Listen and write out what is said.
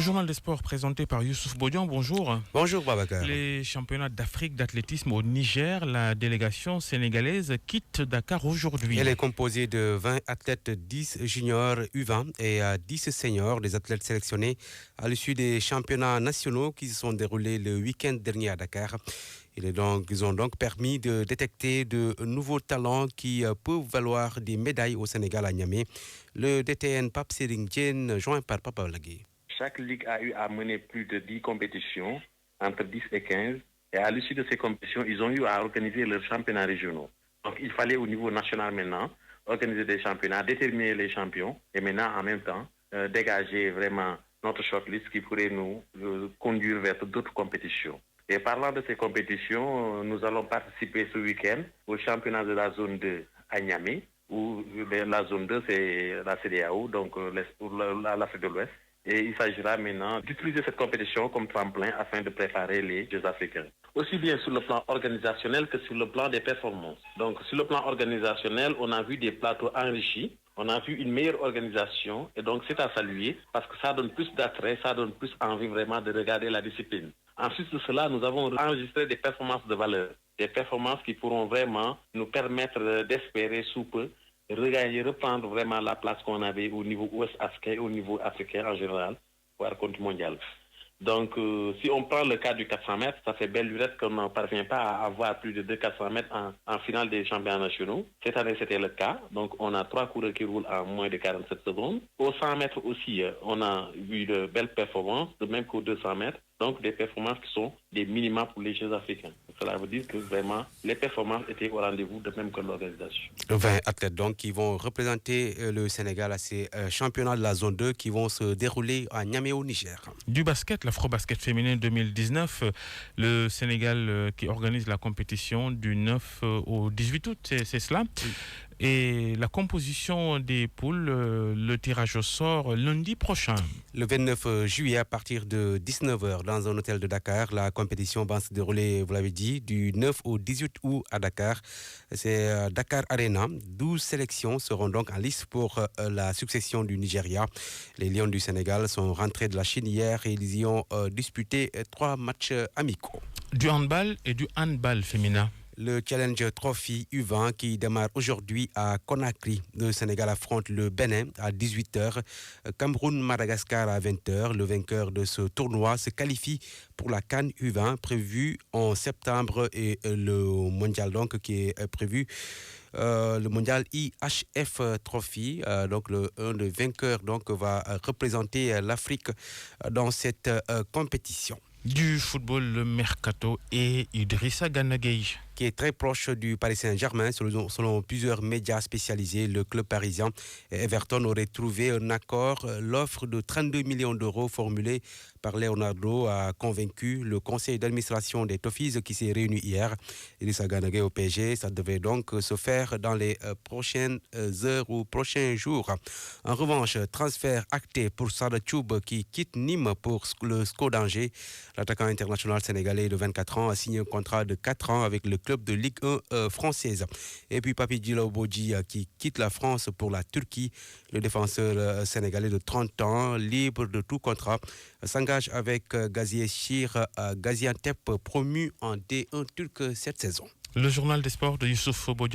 journal des sports présenté par Youssouf Bodian, bonjour. Bonjour Babacar. Les championnats d'Afrique d'athlétisme au Niger, la délégation sénégalaise quitte Dakar aujourd'hui. Elle est composée de 20 athlètes, 10 juniors U20 et 10 seniors, des athlètes sélectionnés à l'issue des championnats nationaux qui se sont déroulés le week-end dernier à Dakar. Ils ont donc permis de détecter de nouveaux talents qui peuvent valoir des médailles au Sénégal à Niamey. Le DTN Pape Sering Dien, joint par Papa Lagui. Chaque ligue a eu à mener plus de 10 compétitions, entre 10 et 15. Et à l'issue de ces compétitions, ils ont eu à organiser leurs championnats régionaux. Donc il fallait au niveau national maintenant organiser des championnats, déterminer les champions et maintenant en même temps dégager vraiment notre shortlist qui pourrait nous conduire vers d'autres compétitions. Et parlant de ces compétitions, nous allons participer ce week-end au championnat de la zone 2 à Niamey, où la zone 2 c'est la CEDEAO, donc pour l'Afrique de l'Ouest. Et il s'agira maintenant d'utiliser cette compétition comme tremplin afin de préparer les Jeux africains. Aussi bien sur le plan organisationnel que sur le plan des performances. Donc sur le plan organisationnel, on a vu des plateaux enrichis, on a vu une meilleure organisation et donc c'est à saluer parce que ça donne plus d'attrait, ça donne plus envie vraiment de regarder la discipline. Ensuite de cela, nous avons enregistré des performances de valeur, des performances qui pourront vraiment nous permettre d'espérer sous peu reprendre vraiment la place qu'on avait au niveau ouest africain, au niveau africain en général, voire compte mondial. Donc, si on prend le cas du 400 mètres, ça fait belle lurette qu'on n'en parvient pas à avoir plus de 400 mètres en finale des championnats nationaux. Cette année, c'était le cas. Donc, on a 3 coureurs qui roulent en moins de 47 secondes. Au 100 mètres aussi, on a vu de belles performances, de même qu'au 200 mètres. Donc, des performances qui sont des minima pour les Jeux africains. Cela veut dire que vraiment, les performances étaient au rendez-vous, de même que l'organisation. 20 athlètes donc qui vont représenter le Sénégal à ces championnats de la zone 2 qui vont se dérouler à Niamey au Niger. Du basket, l'Afro-Basket féminin 2019, le Sénégal qui organise la compétition du 9 au 18 août, c'est cela. Oui. Et la composition des poules, le tirage au sort lundi prochain. Le 29 juillet à partir de 19h dans un hôtel de Dakar, la compétition va se dérouler, vous l'avez dit, du 9 au 18 août à Dakar. C'est Dakar Arena. 12 sélections seront donc en lice pour la succession du Nigeria. Les Lions du Sénégal sont rentrés de la Chine hier et ils y ont disputé 3 matchs amicaux. Du handball et du handball féminin. Le Challenge Trophy U20 qui démarre aujourd'hui à Conakry. Le Sénégal affronte le Bénin à 18h. Cameroun-Madagascar à 20h. Le vainqueur de ce tournoi se qualifie pour la CAN U20 prévue en septembre et le mondial donc qui est prévu. Le mondial IHF Trophy, donc un des vainqueurs donc va représenter l'Afrique dans cette compétition. Du football, le mercato et Idrissa Gana Gueye, qui est très proche du Paris Saint-Germain. Selon plusieurs médias spécialisés, le club parisien et Everton auraient trouvé un accord. L'offre de 32 millions d'euros formulée par Leonardo a convaincu le conseil d'administration des Toffees qui s'est réuni hier. Idrissa Gana Gueye au PSG, ça devait donc se faire dans les prochaines heures ou prochains jours. En revanche, transfert acté pour Sada Thioub qui quitte Nîmes pour le SCO d'Angers. L'attaquant international sénégalais de 24 ans a signé un contrat de 4 ans avec le club de Ligue 1 française. Et puis Papi Djilo Bodji qui quitte la France pour la Turquie. Le défenseur sénégalais de 30 ans, libre de tout contrat, s'engage avec Gaziachir Gaziantep promu en D1 turc cette saison. Le journal des sports de Youssouf Bodian.